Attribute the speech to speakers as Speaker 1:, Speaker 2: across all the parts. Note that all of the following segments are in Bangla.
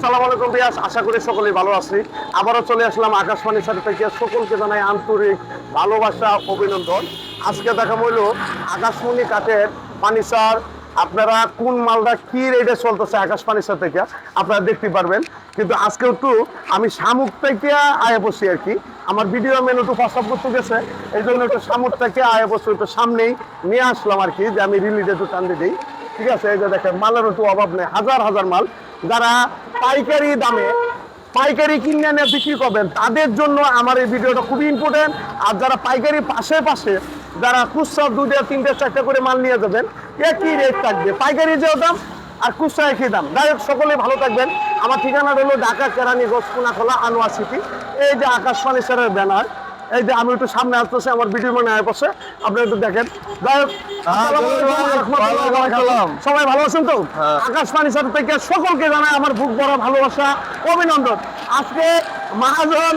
Speaker 1: আসসালামু আলাইকুম বিয়াস, আশা করি সকলেই ভালো আছি। আবারও চলে আসলাম আকাশবাণীর সাথে থেকে। সকলকে জানাই আন্তরিক ভালোবাসা, অভিনন্দন। আজকে দেখা হইল আকাশমণি কাঠের ফার্নিচার। আপনারা কোন মালটা কি রেটে চলতেছে আকাশবাণীর থেকে আপনারা দেখতে পারবেন। কিন্তু আজকে একটু আমি শামুক থেকে আয়া বসি আর কি। আমার ভিডিও মেনু একটু প্রস্তাব করতে গেছে, এই জন্য একটু শামুক থেকে আয়া বসে একটু সামনেই নিয়ে আসলাম আর কি, যে আমি রিলিজে একটু টান দিই। ঠিক আছে, এই যে দেখেন মালের একটু অভাব নেই, হাজার হাজার মাল। যারা পাইকারি দামে পাইকারি কিনে নিয়ে বিক্রি করবেন তাদের জন্য আমার এই ভিডিওটা খুবই ইম্পর্টেন্ট। আর যারা পাইকারি পাশে যারা খুচরা 2টা 3টা 4টা করে মাল নিয়ে যাবেন, একই রেট থাকবে, পাইকারি যে দাম আর খুচরা একই দাম। যাই হোক, সকলে ভালো থাকবেন। আমার ঠিকানা হলো ঢাকা কেরানীগঞ্জ কোনাখোলা আনোয়ার সিটি। এই যে আকাশ ফার্নিচারের ব্যানার, এই যে আমি একটু সামনে আসতেছি, আমার ভিডিও মনে হয় পাশে, আপনারা একটু দেখেন। যাই হোক, সবাই ভালো আছেন তো? আকাশ ফার্নিচার থেকে সকলকে জানাই আমার বুক ভরা ভালোবাসা, অভিনন্দন। আজকে মহাজন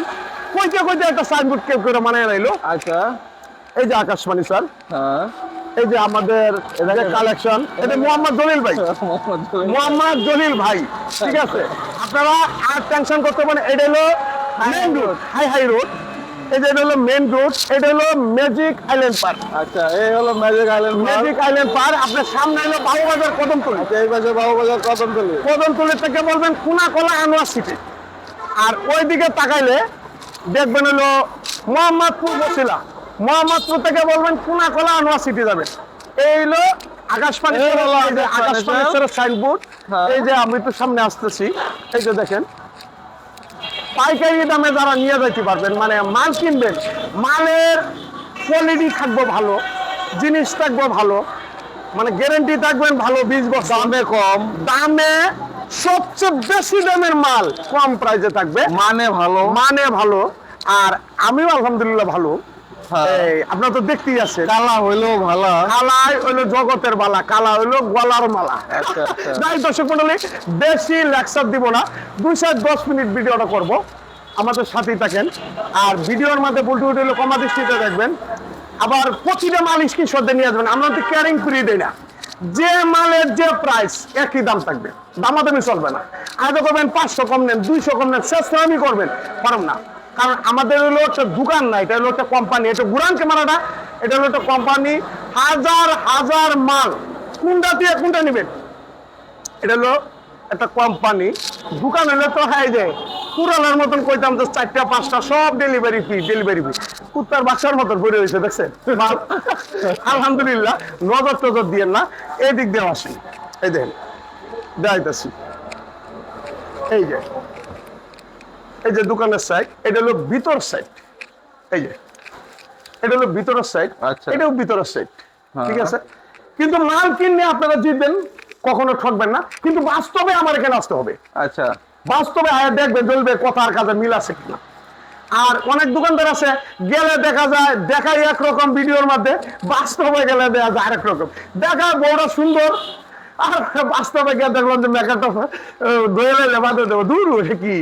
Speaker 1: কইতে একটা সাইনবোর্ড কেউ করে মানে রাইলো।
Speaker 2: আচ্ছা,
Speaker 1: এই যে আকাশ ফার্নিচার,
Speaker 2: হ্যাঁ,
Speaker 1: এই যে আমাদের কালেকশন, এটা মোহাম্মদ জলিল ভাই, মোহাম্মদ জলিল ভাই। ঠিক আছে, আপনারা আর টেনশন করতে পারেন। এটা হলো মেইন রোড, হাই রোড। এই যে এটা হলো মেইন রোড, এটা হলো ম্যাজিক আইল্যান্ড পার্ক।
Speaker 2: আচ্ছা, এই হলো ম্যাজিক আইল্যান্ড
Speaker 1: পার্ক। আপনার সামনে হলো বাবুবাজার কদমতলী।
Speaker 2: আচ্ছা, এই পাশে বাবুবাজার
Speaker 1: কদমতলী থেকে বলবেন কোনাকোলা আনোয়ার সিটি। আর ওইদিকে তাকাইলে দেখবেন হলো মোহাম্মদপুর বসিলা। মোহাম্মদপুর থেকে বলবেন কোনাকোলা আনোয়ার সিটি যাবেন। এই হলো আকাশ ফার্নিচারের সাইনবোর্ড। এই যে আমি তো সামনে আসতেছি, এই যে দেখেন পাইকারি দামে যারা নিয়ে যাইতে পারবেন, মানে মাল কিনবেন, মালের কোয়ালিটি থাকবে ভালো, জিনিস থাকবে ভালো, মানে গ্যারান্টি থাকবেন ভালো, 20 বছর।
Speaker 2: দামে কম,
Speaker 1: দামে সবচেয়ে বেশি দামের মাল কম প্রাইসে থাকবে,
Speaker 2: মানে
Speaker 1: ভালো। আর আমিও আলহামদুলিল্লাহ ভালো। আপনারা তো দেখতেই আছে,
Speaker 2: কালা হইলো ভালো,
Speaker 1: কালাই হইলো জগতের বালা, কালা হইলো গলার মালা। যাই দর্শক মন্ডলী, বেশি লেকচার দিব না, 2-10 মিনিট ভিডিওটা করব, আমাদের সাথেই থাকেন। আর ভিডিওর মধ্যে বলতে হইলে কমা দৃষ্টিতে দেখবেন। আবার প্রতিটা মাল স্ক্রিনশট দিয়ে নিয়ে আসবেন, আমরা তো ক্যারিং ফ্রি দেই না। যে মালের যে প্রাইস একই দাম থাকবে, দামাদামি চলবে না। আজ করবেন 500 কম নেন, 200 কম নেন, শেষ আমি করবেন পারব না। কারণ আমাদের হলো একটা দোকান না, এটা হলো একটা কোম্পানি, এটা গুরান ক্যামেরাটা, এটা হলো একটা কোম্পানি। হাজার হাজার মাল, কোনটা নেবেন, এটা হলো একটা কোম্পানি। দোকান হলে তো হয়ে যায় পুরানোর মতন কইতাম যে 4টা 5টা সব ডেলিভারি ফি। কুত্তার বাচ্চার মতন পড়ে রয়েছে, দেখছেন? আলহামদুলিল্লাহ, নজর দিয়েন না, এই দিক দিয়ে আসেন। এই দেখেন দেখাইতেছি, এই যে দোকানের সাইড, এটা হলো ভিতর সাইড। এই যে এটা হলো ভিতরের সাইড, এটাও ভিতরের সাইড। ঠিক আছে, কিন্তু মাল কিনে আপনারা জিতবেন, কখনো ঠকবেন না। কিন্তু বাস্তবে আমার এখানে আসতে হবে।
Speaker 2: আচ্ছা,
Speaker 1: বাস্তবে আয়া দেখবেন চলবে কথার কাজে মিল আছে কিনা। আর অনেক দোকানদার আছে, গেলে দেখা যায় দেখাই একরকম ভিডিওর মধ্যে, বাস্তবে গেলে দেখা যায় আরেক রকম। দেখায় বড় সুন্দর, আর বাস্তবে গিয়ে দেখলাম যে মেকআপটা দোয়েলে বাঁধে দেবো, দূর ওঠে কি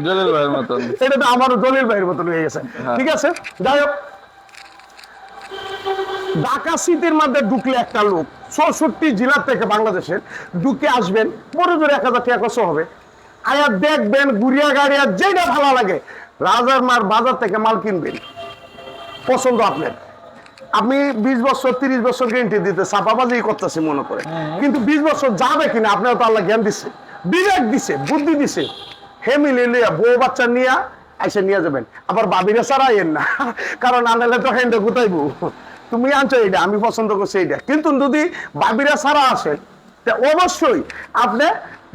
Speaker 2: জলিল ভাইয়ের মতন।
Speaker 1: এটা তো আমারও জলিল ভাইয়ের মতন হয়ে গেছে। ঠিক আছে, যাই হোক, ঢাকা সিটির মধ্যে ঢুকলে একটা লোক 64 জেলা থেকে বাংলাদেশের ঢুকে আসবেন, বড় জোরে 1000 টাকা খরচ হবে। আয়া দেখবেন গুড়িয়া গাড়িয়া যেটা ভালো লাগে, রাজার মার বাজার থেকে মাল কিনবেন, পছন্দ আপনার। আপনি 20 বছর 30 বছর গ্যারান্টি দিতে চাপাবাজি করতেছি মনে করে, কিন্তু 20 বছর যাবে কিনা আপনার তো আল্লাহ জ্ঞান দিচ্ছে, বিবেক দিছে, বুদ্ধি দিছে। ফ্যামিলি নিয়ে বউ বাচ্চা নিয়ে আইসে নিয়ে যাবেন। আবার বাবিরা ছাড়া আইয়েন না, কারণ আনলে তো হ্যান্ডে গুতাইবো। তুমি আনছো এইটা, আমি পছন্দ করছি এইটা। কিন্তু যদি বাবিরা ছাড়া আসেন, অবশ্যই আপনি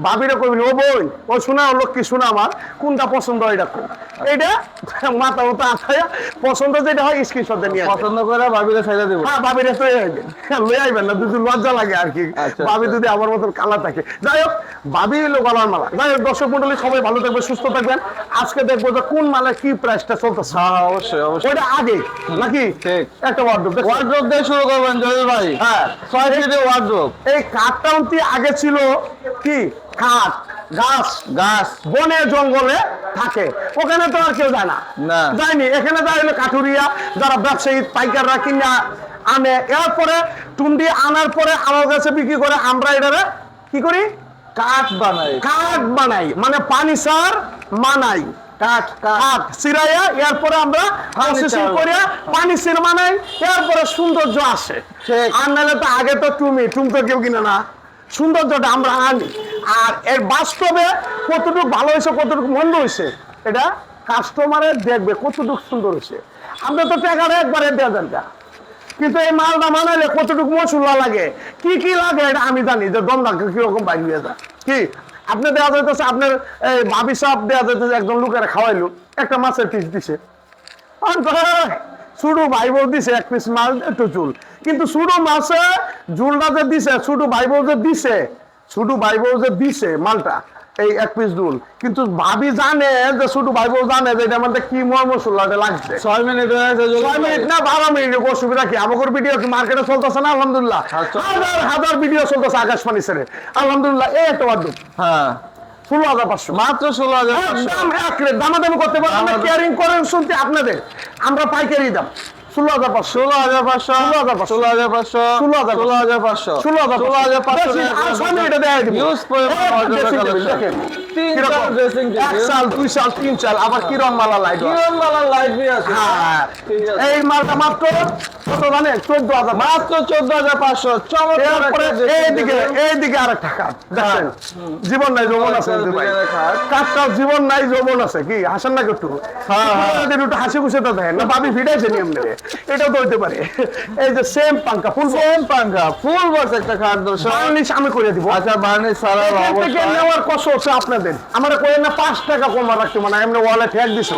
Speaker 1: বাবিরা কইবেন, ও বোন, ও শোনা, ও লক্ষ্মী শোনা, আমার কোনটা পছন্দ এটা কোন, এইটা মাথা মতো আঠাইয়া পছন্দ যেটা হয় স্ক্রিনশট দিয়ে নিয়ে
Speaker 2: পছন্দ করে ভাবিরে ছাইড়া দেব।
Speaker 1: হ্যাঁ, ভাবিরে তো লই আইবেন না, যদি লজ্জা লাগে আর কি। ভাবি যদি আমার মতন কালা থাকে। যাই হোক, ভাবি হলো গলার মালা। যাই হোক, দর্শক মন্ডলী সবাই ভালো থাকবে, সুস্থ থাকবেন। আজকে দেখবো যে কোন মালের কি প্রাইসটা চলতেছে।
Speaker 2: অবশ্যই
Speaker 1: ওইটা আগে নাকি একটা
Speaker 2: ওয়ার্ড্রোব দিয়ে শুরু করবেন জলিল ভাই।
Speaker 1: হ্যাঁ,
Speaker 2: 6 ফিটের ওয়ার্ড্রোব।
Speaker 1: এই কাঠটাউনটি আগে ছিল কি, কাঠ গাছ বনে জঙ্গলে থাকে, ওখানে তো আর কেউ যায় না, যায়নি। এখানে যায় হলো কাঠুরিয়া, যারা ব্যবসায়ী পাইকাররা কিনা আনে, এরপরে টুন্ডি আনার পরে আমার কাছে বিক্রি করে। আমরা এটারে কি করি,
Speaker 2: কাঠ বানাই,
Speaker 1: কাঠ বানাই, মানে ফার্নিচার বানাই,
Speaker 2: কাঠ কাঠ
Speaker 1: কাঠ চিরাইয়া এরপরে আমরা প্রসেসিং করে ফার্নিচার বানাই, এরপরে সৌন্দর্য আসে।
Speaker 2: ঠিক।
Speaker 1: আর নাহলে তো আগে তো টুম তো কেউ কিনে না, সৌন্দর্যটা আমরা আনি। আর এর বাস্তবে কতটুকু ভালো হয়েছে কতটুকু মন্দ হয়েছে এটা কাস্টমারে দেখবে কতটুকু সুন্দর হয়েছে। আমরা তো টাকাটা একবারে দেওয়া যান না, কিন্তু এই মালটা বানাইলে কতটুকু মশলা লাগে, কি কি লাগে এটা আমি জানি, যে দম লাগে কিরকম বাইর হয়ে যায়। কি আপনি দেওয়া যাইতেছে, আপনার এই ভাবি সাপ দেওয়া যাইতেছে, একজন লোকেরা খাওয়াইলো, একটা মাছের পিস দিছে, ছোট ভাই বউ দিছে এক পিস মাছ একটু ঝুল, কিন্তু ছোট মাছে ঝুলটা যে দিছে, ছোট ভাই বউ যে দিছে, ছোট ভাই বউ যে দিছে মালটা এই এক পিস ঝুল, কিন্তু ভাবি জানে যে ছোট ভাই বউ জানে যে এটা মধ্যে কি মশলাটা লাগছে।
Speaker 2: 6 মিনিট হয়ে গেছে,
Speaker 1: 6 মিনিট না 12 মিনিট, অসুবিধা কি? আমাদের ভিডিও কি মার্কেটে চলতেছে না? আলহামদুলিল্লাহ
Speaker 2: আচ্ছা।
Speaker 1: হাজার হাজার ভিডিও চলতেছে আকাশবাণী ছেড়ে, আলহামদুলিল্লাহ। এই একটা বাদ
Speaker 2: হ্যাঁ
Speaker 1: 16,500
Speaker 2: মাত্র 16,500।
Speaker 1: দাম এক রেট, দামাদামি করতে পারবেন না, কেয়ারিং করেন শুনতে আপনাদের, আমরা পাইকারি দাম 16,500
Speaker 2: 16,500 16,500 16,500
Speaker 1: 16,500 এটা দেখাই দিব।
Speaker 2: Use পরিমাণ order collection।
Speaker 1: দেখেন
Speaker 2: তিন
Speaker 1: কিরকম?
Speaker 2: চাল dressing
Speaker 1: এক
Speaker 2: table।
Speaker 1: সাল 2 সাল 3 সাল, আবার কিরম মালা লাইট।
Speaker 2: কিরণ বালার লাইট বি আছে।
Speaker 1: হ্যাঁ,
Speaker 2: ঠিক আছে।
Speaker 1: এই মালটা মাত্র কত জানেন? 14,000।
Speaker 2: মাত্র 14,500 চমৎকার
Speaker 1: এরপরে
Speaker 2: একটা dressing
Speaker 1: এইদিকে
Speaker 2: table।
Speaker 1: এইদিকে আরেকটা কাঠ দেখেন, জীবন নাই যৌবন আছে কিন্তু ভাই,
Speaker 2: দুজনের খাট।
Speaker 1: কাঠটা জীবন নাই যৌবন আছে। কি হাসেন না একটু?
Speaker 2: হ্যাঁ।
Speaker 1: একটু হাসি খুশি তো দেখেন না, ভাবি ভিড়াইছে নিয়ম নেবে, এটাও তো হইতে পারে। এই যে সেম পাঙ্কা ফুল
Speaker 2: সেম পাঙ্খা ফুল বক্স একটা খাট দর্শক।
Speaker 1: বার্নিশ আমি করে দিব।
Speaker 2: আচ্ছা বার্নিশ ছাড়া
Speaker 1: এখান থেকে
Speaker 2: অবস্থা
Speaker 1: নেওয়ার কষ্ট হচ্ছে আপনাদের, আমরা কই না 5 টাকা কম রাখতে, মানে এমনি ওয়ালে ঠেক দিছে,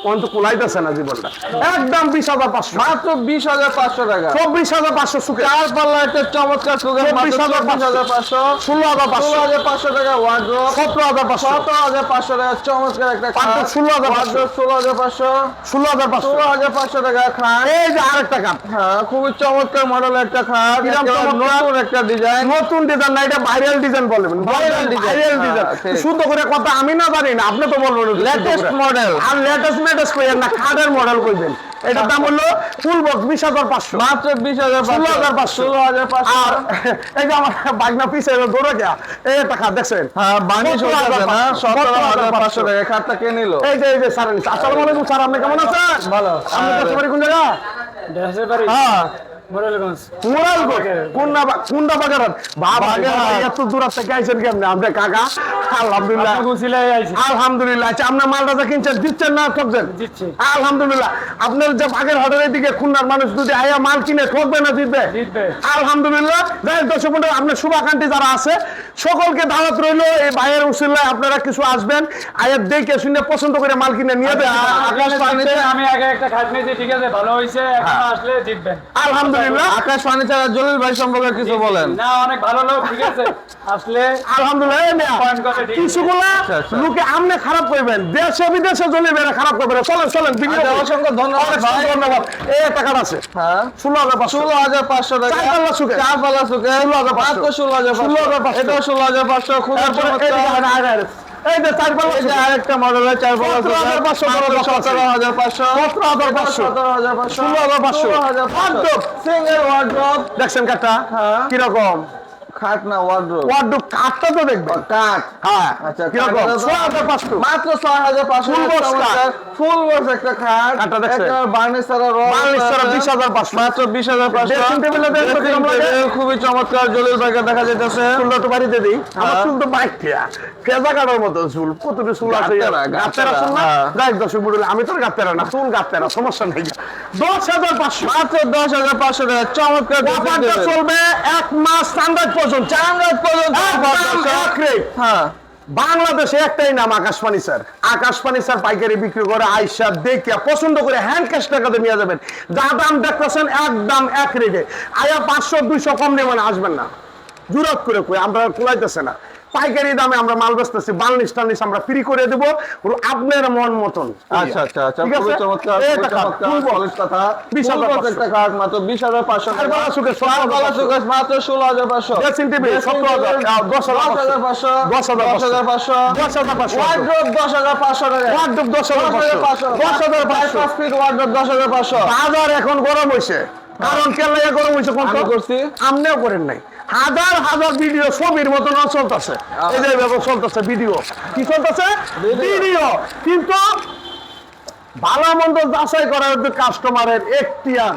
Speaker 1: কোন তো কুলাইতেছে না জীবনটা। একদম 20,500,
Speaker 2: মাত্র 20,500 টাকা।
Speaker 1: 24,500 সুখে,
Speaker 2: চার পাল্লা একটা চমৎকার সুগার মাত্র
Speaker 1: 24,500
Speaker 2: 24,500
Speaker 1: 16,500
Speaker 2: 16,500 টাকা ওয়ার্ড্রোব
Speaker 1: 17,500
Speaker 2: 17,500 টাকা চমৎকার একটা খাট
Speaker 1: মাত্র 16,500
Speaker 2: ওয়ার্ড্রোব 16,500
Speaker 1: 16,500
Speaker 2: 16,500 টাকা খাট।
Speaker 1: এই যে আরেকটা কাপ,
Speaker 2: হ্যাঁ খুবই চমৎকার মডেলের একটা খাট,
Speaker 1: কিরম
Speaker 2: একেবারে
Speaker 1: চমৎকার?
Speaker 2: নতুন একটা ডিজাইন।
Speaker 1: নতুন ডিজাইন না, এটা ভাইরাল ডিজাইন বলবেন,
Speaker 2: Viral design,
Speaker 1: ভাইরাল
Speaker 2: হ্যাঁ,
Speaker 1: ডিজাইন।
Speaker 2: ঠিক।
Speaker 1: শুদ্ধ করে কথা আমি না জানি না, আপনি তো বলবেন
Speaker 2: লেটেস্ট মডেল
Speaker 1: আর লেটেস্ট কইেন না, খাটের মডেল কইবেন। এটার দাম হলো ফুল বক্স 20,500,
Speaker 2: মাত্র 20,500
Speaker 1: 16,500
Speaker 2: 16,500
Speaker 1: আর এই যে আমার বাগনা পিছে দৌড়ে গিয়া এই একটা খাট দেখছেন,
Speaker 2: হ্যাঁ বার্নিশ হচ্ছে না 17,500 টাকা
Speaker 1: টাকা।
Speaker 2: খাটটা কে নিল?
Speaker 1: এই যে স্যার, আসসালামু আলাইকুম স্যার, আপনি কেমন আছেন?
Speaker 2: ভালো।
Speaker 1: আপনি দেশের বাড়ি কোন জায়গা?
Speaker 3: দেশের বাড়ি
Speaker 1: হ্যাঁ
Speaker 3: মোরালগঞ্জ।
Speaker 1: কোনটা বাগেরহাট?
Speaker 2: বাগেরহাট।
Speaker 1: এত দূর থেকে আইছেন কেমনে? আমরা কাকা আলহামদুলিল্লাহ,
Speaker 3: গুছিলাই আইছি,
Speaker 1: আলহামদুলিল্লাহ। আচ্ছা আপনার মালটা যা কিনছেন দিচ্ছেন না ঠকছেন?
Speaker 3: দিচ্ছি।
Speaker 1: আলহামদুলিল্লাহ। আপনার যে বাগেরহাটের এদিকে খুলনার মানুষ যদি আয়া মাল কিনে ঠকবে না জিতবে?
Speaker 3: জিতবে।
Speaker 1: আলহামদুলিল্লাহ। যাই হোক দর্শক বন্ধু, আপনার শুভাকাঙ্ক্ষী যারা আছে সকলকে দাওয়াত রইলো, এই ভাইয়ের উসিলায় আপনারা কিছু আসবেন, আয়ের দেখে শুনে পছন্দ করে মাল কিনে নিয়ে যাবেন।
Speaker 3: আকাশ পানিতে আমি আগে একটা খাট নিয়েছি, ঠিক আছে, ভালো হয়েছে, এখন আসলে জিতবেন।
Speaker 1: আলহামদুলিল্লাহ,
Speaker 2: আকাশ ফার্নিচার আর জলিল ভাই সম্পর্কে কিছু বলেন।
Speaker 3: না, অনেক ভালো লোক, ঠিক আছে, আসলে
Speaker 1: আলহামদুলিল্লাহ। এই মেয়া,
Speaker 3: পয়েন্ট করে ঠিক আছে।
Speaker 1: কিছুগুলা
Speaker 2: আচ্ছা।
Speaker 1: লোকে আমনে খারাপ করবেন, দেশে বিদেশে চলে বেড়ে খারাপ করবেন। চলেন ভিডিও
Speaker 2: আচ্ছা,
Speaker 1: করি।
Speaker 2: অসংখ্য ধন্যবাদ
Speaker 1: অনেক
Speaker 2: ভাই।
Speaker 1: ধন্যবাদ। এই টাকাটা আছে
Speaker 2: হ্যাঁ
Speaker 1: 16,500
Speaker 2: 16,500 টাকা
Speaker 1: চার পাল্লা সুখে।
Speaker 2: চার পাল্লা সুখে
Speaker 1: 16,500
Speaker 2: মাত্র 16,500 এটা 16,500 খুব চমৎকার।
Speaker 1: এই যে চার পাল্লা
Speaker 2: এই যে
Speaker 1: সুখে।
Speaker 2: আরেকটা মডেলের চার পাল্লা সুখে
Speaker 1: 17,500
Speaker 2: 17,500
Speaker 1: 17,500
Speaker 2: 16,500 সিঙ্গেল ওয়ার্ড্রোব
Speaker 1: দেখছেন কাঠটা
Speaker 2: হ্যাঁ।
Speaker 1: কিরকম?
Speaker 2: খাট না ওয়ার্ড্রোব
Speaker 1: ওয়ার্ডরোব কাঠটা তো দেখবেন।
Speaker 2: কাঠ
Speaker 1: হ্যাঁ
Speaker 2: আচ্ছা
Speaker 1: কিরকম? 16,500
Speaker 2: মাত্র 6,500
Speaker 1: Full box
Speaker 2: চমৎকার ফুল বক্স একটা খাট
Speaker 1: খাটটা দেখছেন?
Speaker 2: একটা বার্নিশ ছাড়া
Speaker 1: বার্নিশ ছাড়া 20,500
Speaker 2: মাত্র 20,500
Speaker 1: Dressing table এ দেখতে কেমন লাগে?
Speaker 2: খুবই চমৎকার জলিল ভাইকে দেখা যাইতেছে
Speaker 1: চুলটা একটু বাড়িতে দিই। আমার
Speaker 2: হ্যাঁ।
Speaker 1: চুল তো বাইক খেয়া ফেজা কাটার মতো চুল, কতটি চুল আছে?
Speaker 2: গাঁতেরা,
Speaker 1: গাতেরা চুল না?
Speaker 2: হ্যাঁ।
Speaker 1: যাই হোক দর্শক বন্ধুরা, আমি তো গাতেরা না, চুল গাতেরা, সমস্যা নেই। 10,500
Speaker 2: মাত্র 10,500 টাকা চমৎকার
Speaker 1: অফারটা চলবে 1 মাস চান্দাজ পর্যন্ত।
Speaker 2: চাঙ্গাত পর্যন্ত
Speaker 1: একদম এক রেট।
Speaker 2: হ্যাঁ
Speaker 1: বাংলাদেশে একটাই নাম আকাশ ফার্নিচার। আকাশ ফার্নিচার পাইকারি বিক্রি করে আইসা দেখে পছন্দ করে হ্যান্ড ক্যাশ টাকাতে নিয়ে যাবেন। যা দাম দেখতেছেন একদম এক রেটে। আয়া 500-200 কম নেবেন, মানে আসবেন না। জুরাত করে কই আমরা কুলাইতেছে না, পাইকারি দামে আমরা মাল বেচতেছি। বার্নিশ টার্নিশ আমরা ফ্রি করে দেব আপনার মন মতন।
Speaker 2: আচ্ছা আচ্ছা আচ্ছা
Speaker 1: ঠিক
Speaker 2: খুবই
Speaker 1: আছে?
Speaker 2: চমৎকার
Speaker 1: এই
Speaker 2: খুবই
Speaker 1: একটা কাঠ,
Speaker 2: চমৎকার
Speaker 1: full box।
Speaker 2: সলিড কথা
Speaker 1: 20,500
Speaker 2: ফুল বক্স একটা কাঠ মাত্র 20,500
Speaker 1: চার
Speaker 2: টাকা
Speaker 1: পাল্লা সুখে
Speaker 2: চার পাল্লা সুকেশ মাত্র 16,500
Speaker 1: Dressing table 17,000
Speaker 2: 10,500
Speaker 1: 10,500
Speaker 2: 10,500 ওয়ার্ড্রোব 10,500 টাকা
Speaker 1: ওয়ার্ডরোব 10,500
Speaker 2: 10,500 ফিট ওয়ার্ড্রোব 10,500
Speaker 1: বাজার এখন গরম হইছে, কারণ কেন লাগে গরম হইছে কোন?
Speaker 2: আমি করছি।
Speaker 1: আমনেও করেন নাই, হাজার হাজার ভিডিও ছবির মতন চলতেছে, এই যে ব্যাপার চলতেছে ভিডিও, কি চলতেছে ভিডিও, কিন্তু ভালো মন্দ যাচাই করার কাস্টমারের এখতিয়ার,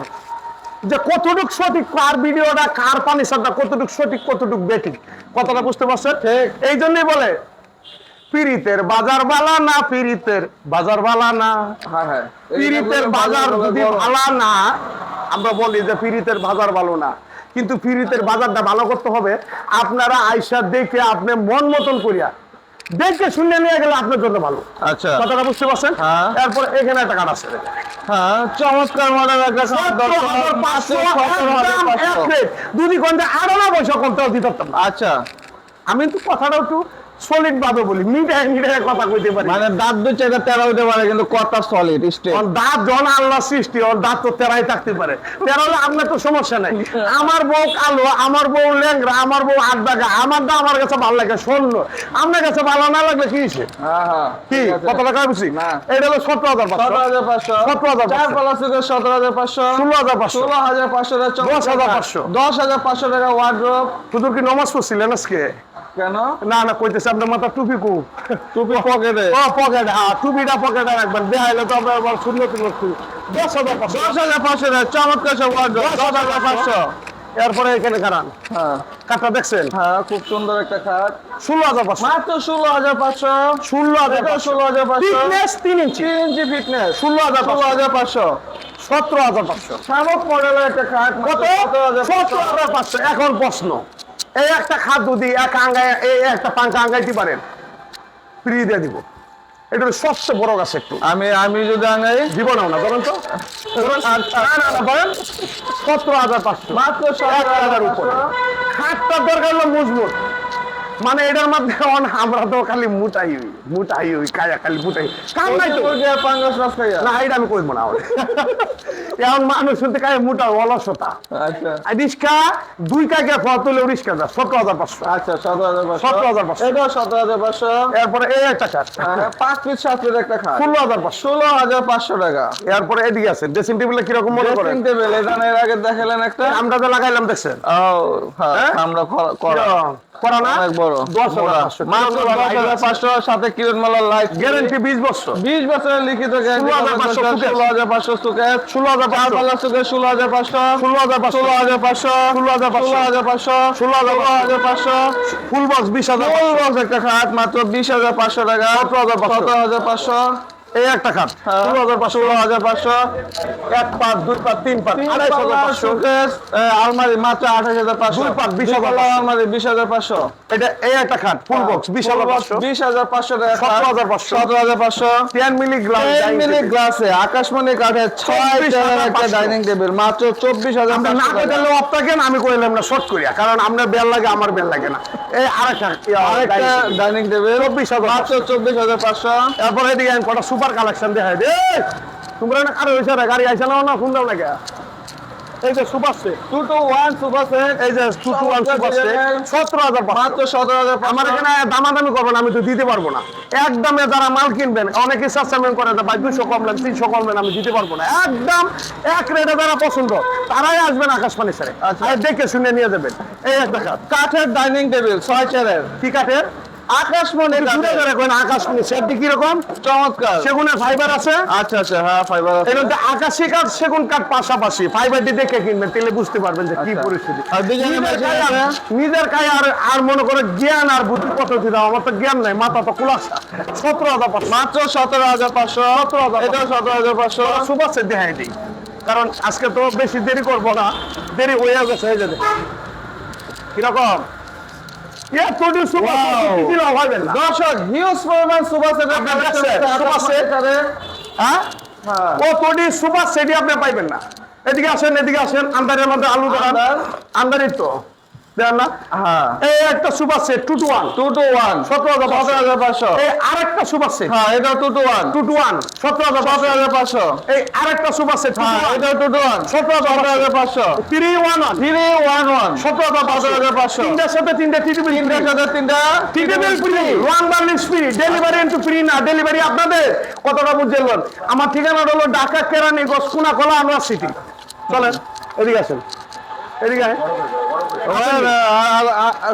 Speaker 1: যে কতটুক সঠিক কার ভিডিওটা, কার পানিসারটা কতটুক সঠিক কতটুক বেঠিক, কথাটা বুঝতে পারছেন? এই জন্যই বলে পিরিতের বাজার বালা না, পিরিতের বাজার বালা না,
Speaker 2: হ্যাঁ হ্যাঁ
Speaker 1: পিরিতের বাজার যদি ভালো না, আমরা বলি যে পিরিতের বাজার ভালো না, কিন্তু পিরিতের বাজারটা ভালো করতে হবে আপনারা আইসা দেখে আপনি মন মতন করিয়া দেখে শুনে নিয়ে গেলে আপনার জন্য ভালো।
Speaker 2: আচ্ছা
Speaker 1: কথাটা বুঝতে পারছেন?
Speaker 2: হ্যাঁ।
Speaker 1: এরপর এখানে একটা কার্ড আছে,
Speaker 2: হ্যাঁ চমৎকার মডেল একটা খাট, 17,500
Speaker 1: দুদি ঘন্টা আরো না পয়সা করতে দিতে পারতাম না।
Speaker 2: আচ্ছা
Speaker 1: আমি তো কথাটা একটু সলিড ভাবে বলি, মিটায় মিটায় কথা কইতে পারি,
Speaker 2: মানে দাঁত দু চারটা তেরা হতে পারে কিন্তু কথা সলিড স্টে।
Speaker 1: ওর দাঁত জন আল্লাহ সৃষ্টি, ওর দাঁত তো তেরাই থাকতে পারে, তেরা হলে আপনার তো সমস্যা নাই। আমার বউ কালো, আমার বউ ল্যাংরা, আমার বউ আট ডাকা, আমার দা আমার কাছে ভালো লাগে শূন্য, আপনার কাছে ভালো না লাগলে কি হয়েছে?
Speaker 2: হ্যাঁ হ্যাঁ
Speaker 1: কি কত টাকা বুঝছি?
Speaker 2: না।
Speaker 1: এটা হলো 17,500,
Speaker 2: 17,500
Speaker 1: 17,500,
Speaker 2: 4 প্লাস 17,500
Speaker 1: 16,500,
Speaker 2: 16,500
Speaker 1: 10,500
Speaker 2: 10,500 টাকা ওয়ার্ড্রোব।
Speaker 1: হুজুর কি নমাজ পড়ছিলেন আজকে?
Speaker 2: কেন?
Speaker 1: না না, কইতেছে আপনার মাথা টুপি কু,
Speaker 2: টুপি পকেটে।
Speaker 1: ও পকেটে, হ্যাঁ টুপিটা পকেটে রাখবেন, দেখাইলে তো আমরা আবার শূন্য তুলো 10,500,
Speaker 2: 10,500 টাকা চমৎকার সব ওয়ার্ড্রোব 10,500।
Speaker 1: এরপরে এখানে কারান
Speaker 2: হ্যাঁ
Speaker 1: কাঠটা দেখছেন,
Speaker 2: হ্যাঁ খুব সুন্দর একটা খাট,
Speaker 1: 16,500,
Speaker 2: মাত্র 16,500।
Speaker 1: 16,500,
Speaker 2: 16,500
Speaker 1: ফিটনেস 3 ইঞ্চি,
Speaker 2: 3 ইঞ্চি ফিটনেস
Speaker 1: 16,500,
Speaker 2: 16,500।
Speaker 1: 17,500,
Speaker 2: শামুক মডেলের একটা খাট
Speaker 1: কত? 17,500। এখন প্রশ্ন, এই একটা খাদ্য দিয়ে এক আঙ্গায়, এই একটা পাঙ্কা আঙ্গাইতে পারেন, ফ্রি দিয়ে দিব, এটা হলো সবচেয়ে বড় গাছ। একটু
Speaker 2: আমি যদি আঙাই
Speaker 1: জীবনেও না, বলেন তো, না না না, বলেন 17,500,
Speaker 2: মাত্র
Speaker 1: 1,000 উপরে। খাটটার দরকার হলো মজবুত, মানে এটার মধ্যে আমরা তো খালি মুটাই হই কায়া, খালি মুটাই কাম নাই তো।
Speaker 2: পাঙ্গাস মাছ খাইয়া।
Speaker 1: না এটা আমি কইব না, এখন মানুষ শুনতে কায় মোটা অলসতা।
Speaker 2: আচ্ছা
Speaker 1: রিক্সা 2 টাকা ফল তুলে রিক্সা যা 17,500,
Speaker 2: আচ্ছা 17,500।
Speaker 1: 17,500।
Speaker 2: এটাও 17,500।
Speaker 1: এরপরে এই একটা কাঠ
Speaker 2: 5 পিস 7 পিস একটা খাট
Speaker 1: 16,500।
Speaker 2: 16,500 টাকা।
Speaker 1: এরপরে এদিকে আছে ড্রেসিং টেবিলে কিরকম মনে করেন?
Speaker 2: ড্রেসিং টেবিল এটা এর আগে দেখালেন একটা,
Speaker 1: আমরা তো লাগাইলাম দেখছেন,
Speaker 2: ও হ্যাঁ
Speaker 1: হ্যাঁ?
Speaker 2: আমরা করা
Speaker 1: করা না
Speaker 2: অনেক বড়
Speaker 1: 10,500,
Speaker 2: মাত্র 10,500 সাথে কিরণ মালার লাইট
Speaker 1: গ্যারান্টি 20 বছর,
Speaker 2: 20 বছরের লিখিত guarantee
Speaker 1: 16,500
Speaker 2: 16,500 Sukesh 16,500 Sukesh 16,500 16,500 16,500 16,500
Speaker 1: full box 20,000,
Speaker 2: ফুল বক্স একটা খাট মাত্র 20,500 টাকা 17,500
Speaker 1: এই একটা খাট
Speaker 2: 16,500
Speaker 1: এক পাত 2 পাত 3 পাত 2,500,
Speaker 2: সুকেশ আলমারি মাত্র 28,500
Speaker 1: দুই পাত 20,500
Speaker 2: আলমারি 20,500
Speaker 1: এটা এই একটা খাট ফুল বক্স 20,500,
Speaker 2: 20,500 টাকা
Speaker 1: 17,500,
Speaker 2: 17,500
Speaker 1: 10 মিলি গ্লাস
Speaker 2: 10 মিনিট গ্লাসে আকাশমণি কাঠের 6 টায়ার একটা
Speaker 1: 24,500
Speaker 2: ডাইনিং টেবিল মাত্র
Speaker 1: আমরা না
Speaker 2: 24,500 টাকা।
Speaker 1: কইলে আপনাকে আমি কইলাম না শর্ট করিয়া, কারণ আপনার বেল লাগে আমার বেল লাগে না। এই আরেকটা
Speaker 2: আরেকটা ডাইনিং টেবিল
Speaker 1: 24,500
Speaker 2: মাত্র 24,500
Speaker 1: তারপরে এদিকে আমি কটা সুপার কালেকশন দেখাই দে, তোমরা না কারো হইছে রে গাড়ি আইছে না ফোন দাও না কে? এই যে সুপার সেট
Speaker 2: 221 সুপার সেট
Speaker 1: এই যে 221 সুপার সেট 17,500,
Speaker 2: মাত্র 17,500
Speaker 1: আমার এখানে দামাদামি করবেন, আমি তো দিতে পারবো না। একদমে যারা মাল কিনবেন অনেকে সাবস্ক্রাইব করে ভাই 200 কমলেন 300 কমলেন, আমি দিতে পারবো না। একদম এক রেটে যারা পছন্দ তারাই আসবেন আকাশবাণী স্যারে,
Speaker 2: আচ্ছা।
Speaker 1: আর দেখে শুনে নিয়ে যাবেন। এই একটা কাঠ,
Speaker 2: কাঠের ডাইনিং টেবিল 6 চেয়ারের
Speaker 1: কি কাঠের?
Speaker 2: আকাশমণি কাঠের
Speaker 1: আকাশমণি সেটটি কিরকম?
Speaker 2: চমৎকার।
Speaker 1: সেগুনের ফাইবার আছে,
Speaker 2: আচ্ছা আচ্ছা হ্যাঁ ফাইবার আছে।
Speaker 1: এর মধ্যে আকাশি কাঠ সেগুন কাঠ পাশাপাশি, ফাইবারটি দেখে কিনবেন, তাহলে বুঝতে পারবেন যে কি
Speaker 2: আচ্ছা।
Speaker 1: পরিস্থিতি।
Speaker 2: আর ডিজাইন
Speaker 1: নিজের কায়ে আর মনে করে জ্ঞান আর বুদ্ধি পদ্ধতি দাও, আমার তো জ্ঞান নাই, মাথা তো কুলাসা। 17,500,
Speaker 2: মাত্র 17,500 এটাও 17,500
Speaker 1: সুপার সেট দেখাই দিই, কারণ আজকে তো বেশি দেরি করবো না, দেরি হয়ে গেছে। হয়ে যাবে কিরকম
Speaker 2: দর্শক হিউজ পরিমাণ সুপার সেট
Speaker 1: আপনারা দেখছেন, সুপার সেট? হ্যাঁ
Speaker 2: হ্যাঁ
Speaker 1: ও কোটি সুপার সেটই আপনি পাইবেন না। এদিকে আসেন, এদিকে আসেন, আন্দারের মধ্যে আলু দেখান, আন্দারের তো দেন না।
Speaker 2: হ্যাঁ
Speaker 1: এই একটা সুপার সেট 2 to 1
Speaker 2: 17,500
Speaker 1: এই আরেকটা সুপার সেট
Speaker 2: হ্যাঁ এটাও 2 to 1
Speaker 1: 2 to 1
Speaker 2: 17,500
Speaker 1: এই আরেকটা সুপার সেট
Speaker 2: হ্যাঁ এটাও 2 to 1
Speaker 1: 17,500 311
Speaker 2: 311
Speaker 1: 17,500 তিনটার সাথে তিনটা টিটিবিল
Speaker 2: তিনটার সাথে তিনটা
Speaker 1: টিটিবিল free, one varnish free, delivery into free না, ডেলিভারি আপনাদের। কতটা বুঝলেন? আমার ঠিকানাটা হলো ঢাকা কেরানীগঞ্জ কোনাকলা আনোয়ার সিটি। চলেন এদিকে আসেন, এদিকে আসেন।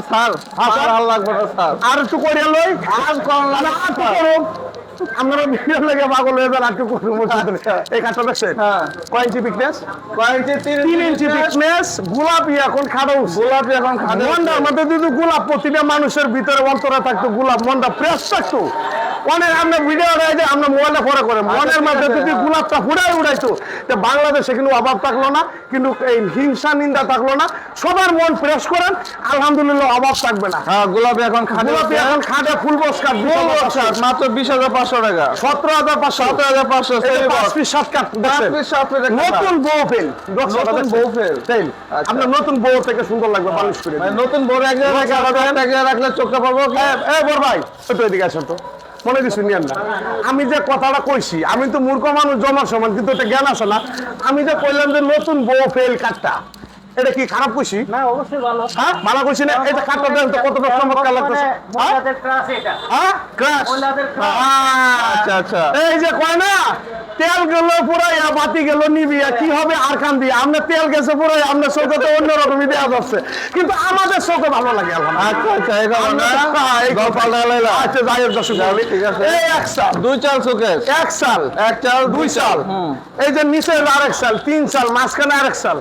Speaker 2: স্যার স্যার আর লাগবে না স্যার।
Speaker 1: আর একটু করে লই আজ করুন না আর একটু করুন আমরা ভিডিও লেগে পাগল হয়ে যান আর একটু করুন এই কাজটা দেখছেন
Speaker 2: হ্যাঁ।
Speaker 1: কয় ইঞ্চি বিকনেস
Speaker 2: কয়েকটি
Speaker 1: 3 ইঞ্চি বিকনেস গোলাপি এখন খাড়ো
Speaker 2: গোলাপি এখন খাদে
Speaker 1: মন্ডার মধ্যে যদি গোলাপ প্রতিটা মানুষের ভিতরে অন্তরে থাকতো গোলাপ মনটা ফ্রেশ থাকতো অনেক আমরা ভিডিও আমরা মোবাইলটা পরে করে মনের মধ্যে যদি গোলাপটা ফুড়াই উড়াইতো তো বাংলাদেশে কিন্তু অভাব থাকলো না কিন্তু এই হিংসা নিন্দা থাকলো না সবার মন ফ্রেশ করেন আলহামদুলিল্লাহ অভাব থাকবে না
Speaker 2: হ্যাঁ গোলাপি এখন খাদে
Speaker 1: গোলাপি এখন খাটে ফুল বস্কার
Speaker 2: মাত্র 20,500 টাকা
Speaker 1: 17,500
Speaker 2: 17,500
Speaker 1: 5 পিস 7 কাট দেখছেন নতুন বউ ফেল
Speaker 2: নতুন বউ ফেল। আচ্ছা।
Speaker 1: আপনার নতুন বউ থেকে সুন্দর লাগবে বালিশ করে
Speaker 2: মানে নতুন বড় এক জায়গায় রাখলে চোখটা পাবো কি?
Speaker 1: এ বড় ভাই একটু এদিকে আসেন তো মনে কিছু নিয়েন না আমি যে কথাটা কইছি আমি তো মূর্খ মানুষ জমার সমান কিন্তু এটা জ্ঞান আসে না আমি যে কইলাম যে নতুন বউ ফেল কাটটা এটা কি খারাপ কইছি
Speaker 3: না অবশ্যই ভালো
Speaker 1: হ্যাঁ ভালো কইছি না এটা কাটটা দেন তো কতটা চমৎকার লাগতেছে
Speaker 3: মহিলাদের ক্রাশ এটা
Speaker 1: হ্যাঁ ক্রাশ
Speaker 3: মহিলাদের ক্রাশ
Speaker 2: আচ্ছা আচ্ছা
Speaker 1: এই যে কয় না তেল গেল পুরাইয়া বাতি গেল নিবিয়া কি হবে আর কান দিয়ে আমরা তেল গেছে পুরাই আমরা চোখে তো অন্যরকমই দেওয়া যাচ্ছে কিন্তু আমাদের চোখে ভালো লাগে
Speaker 2: আচ্ছা আচ্ছা এই খবর না
Speaker 1: এই
Speaker 2: গল্প লাইলা
Speaker 1: আচ্ছা যাই হোক দর্শক মণ্ডলী,
Speaker 2: ঠিক আছে।
Speaker 1: এই এক সাল
Speaker 2: দুই চাল সুকেশ
Speaker 1: এক সাল
Speaker 2: এক চাল
Speaker 1: দুই সাল এই যে নিচের আরেক সাল 3 সাল মাঝখানে আরেক সাল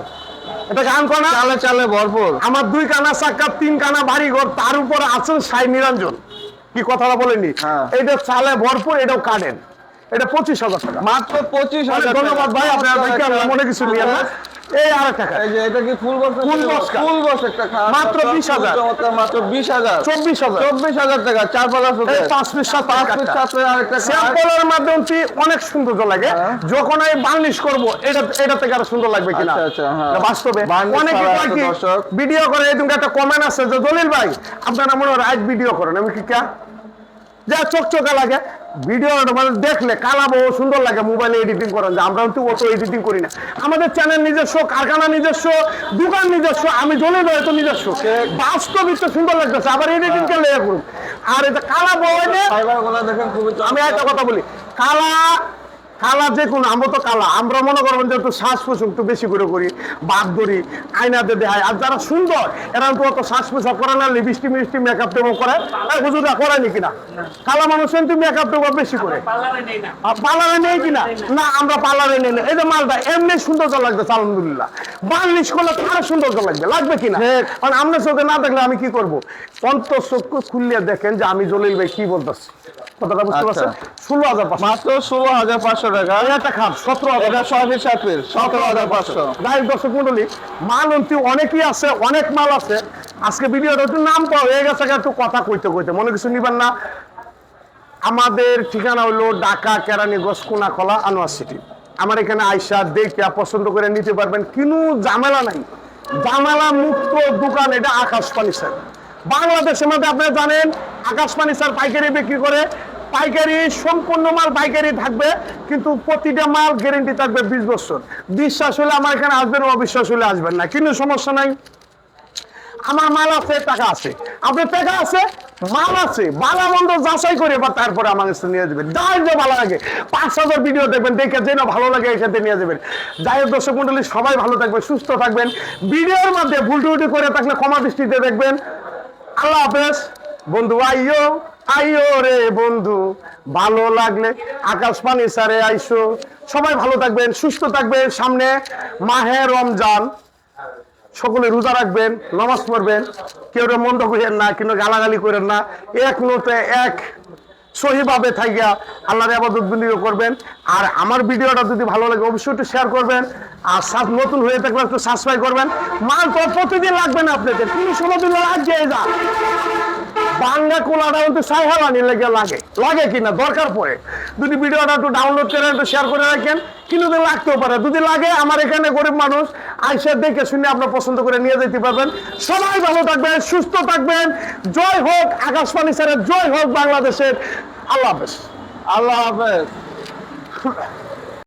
Speaker 1: এটা গান করা
Speaker 2: চালে চালে ভরপুর
Speaker 1: আমার 2 কানা চাক্কা 3 কানা বাড়ি ঘর তার উপরে আছেন সাই নিরঞ্জন কি কথাটা বলেনি
Speaker 2: হ্যাঁ।
Speaker 1: এটা চালে ভরপুর এটাও কাটেন এটা 25,000 টাকা
Speaker 2: মাত্র 25,000
Speaker 1: ধন্যবাদ ভাই আপনার ভাইকে আমরা মনে কিছু নিয়ে না এই আরেক টাকা
Speaker 2: এই যে এটা কি full box
Speaker 1: full box cup.
Speaker 2: ফুল বক্স একটা খাওয়া
Speaker 1: মাত্র 20,000
Speaker 2: মাত্র 20,000
Speaker 1: 24,000
Speaker 2: 24,000 টাকা চার পালা
Speaker 1: এই
Speaker 2: সুকেশ
Speaker 1: 5 পিস 7
Speaker 2: পাঁচ পিস সাথে আরেকটা
Speaker 1: স্যাম্পলের মাধ্যমে অনেক সুন্দর লাগে যখন আমি বার্নিশ করব এটা থেকে আরো সুন্দর লাগবে কিনা
Speaker 2: আচ্ছা, আচ্ছা, হ্যাঁ।
Speaker 1: এটা বাস্তবে
Speaker 2: বার্নিশ
Speaker 1: অনেকে
Speaker 2: ছাড়া
Speaker 1: কয়
Speaker 2: আছে
Speaker 1: কি
Speaker 2: দর্শক।
Speaker 1: ভিডিও করে এরকম একটা কমেন্ট আছে যে দলিল ভাই আপনারা মনে হয় রাইট ভিডিও করেন আমি কি কা যা চকচকা লাগে ভিডিও মানে দেখলে কালাবো সুন্দর লাগে মোবাইলে এডিটিং করেন যে আমরা তো অত এডিটিং করি না আমাদের চ্যানেল নিজস্ব কারখানা নিজস্ব দোকান নিজস্ব আমি জলে দেয় তো নিজস্ব বাস্তবিক তো সুন্দর লাগতেছে আবার এডিটিং কে লেগে করুন আর এটা কালাবো
Speaker 2: ফাইবার গুলো দেখেন খুবই
Speaker 1: আমি একটা কথা বলি কালা কালা যে কোনো আমরা তো কালা আমরা মনে করবেন যে একটু শ্বাস প্রশ্বাস একটু বেশি করে করি বাদ ধরি আয়নাতে দেখায় আর যারা সুন্দর এরা তো অত শ্বাস প্রশ্বাস করে না লিপস্টিক মিষ্টি মেকআপ টেকআপ করে হুজুরা করেনি কিনা কালা মানুষ কিন্তু মেকআপ টেকআপ বেশি করে
Speaker 3: পার্লারে নেই না
Speaker 1: পার্লারে নেই কিনা না আমরা পার্লারে নেই না এই যে মালটা এমনি সৌন্দর্য লাগবে আলহামদুলিল্লাহ বার্নিশ করলে তার সৌন্দর্য লাগবে কিনা কারণ আপনার চোখে না দেখলে আমি কি করবো অন্তর চক্ষু খুললে দেখেন যে আমি জলিল ভাই কি বলতেছি কথাটা বুঝতে পারছেন 16,500
Speaker 2: মাত্র 16,500 টাকা
Speaker 1: একটা খাপ 17,000
Speaker 2: এটা 6 পিস 7 পিস 17,500
Speaker 1: যাই হোক দর্শক মন্ডলী মাল অন্তি অনেকই আছে অনেক মাল আছে আজকে ভিডিওটা একটু নাম পাওয়া হয়ে গেছে একটু কথা কইতে কইতে মনে কিছু নিবেন না আমাদের ঠিকানা হলো ঢাকা কেরানীগঞ্জ কোনাখলা আনোয়ার সিটি আমার এখানে আইসা দেখে পছন্দ করে নিতে পারবেন কোনো ঝামেলা নাই ঝামেলা মুক্ত দোকান এটা আকাশ ফার্নিচার বাংলাদেশের মধ্যে আপনারা জানেন আকাশ ফার্নিচার পাইকারি বিক্রি করে পাইকারি সম্পূর্ণ মাল পাইকারি থাকবে কিন্তু প্রতিটা মাল গ্যারেন্টি থাকবে 20 বছর বিশ্বাস হলে আমার এখানে আসবেন অবিশ্বাস হলে আসবেন না কিন্তু সমস্যা নাই আমার মাল আছে টাকা আছে আপনার টাকা আছে মাল আছে ভালো মন্দ যাচাই করে বা তারপরে আমার কাছে নিয়ে যাবেন যাই যে ভালো লাগে 5,000 ভিডিও দেখবেন দেখে যে না ভালো লাগে এখানে নিয়ে যাবেন যাই হোক দর্শক মন্ডলী সবাই ভালো থাকবেন সুস্থ থাকবেন ভিডিওর মধ্যে ভুল টুটি করে থাকলে ক্ষমা দৃষ্টিতে দেখবেন আল্লাহ হাফেজ বন্ধু আইও আইও রে বন্ধু ভালো লাগলে আকাশ ফার্নিচারে আইসো সবাই ভালো থাকবেন সুস্থ থাকবেন সামনে মাহে রমজান সকলে রোজা রাখবেন নামাজ পড়বেন কেউ মন্দ করেন না কিন্তু গালাগালি করেন না এক নোতে এক সহিভাবে থাকিয়া আল্লাহর ইবাদত বন্দি করবেন আর আমার ভিডিওটা যদি ভালো লাগে অবশ্যই একটু শেয়ার করবেন আর নতুন হয়ে থাকলে একটু সাবস্ক্রাইব করবেন মাল তো প্রতিদিন লাগবে না আপনাদের 30 দিন লাগছে যা বাংলা কোলাটা কিন্তু সাইহালানি লাগে কিনা দরকার পড়ে যদি ভিডিওটা একটু ডাউনলোড করে একটু শেয়ার করে রাখেন কিন্তু লাগতেও পারে যদি লাগে আমার এখানে গরিব মানুষ আইসা দেখে শুনে আপনার পছন্দ করে নিয়ে যেতে পারবেন সবাই ভালো থাকবেন সুস্থ থাকবেন জয় হোক আকাশ ফার্নিচারের জয় হোক বাংলাদেশের আল্লাহ হাফেজ
Speaker 2: আল্লাহ হাফেজ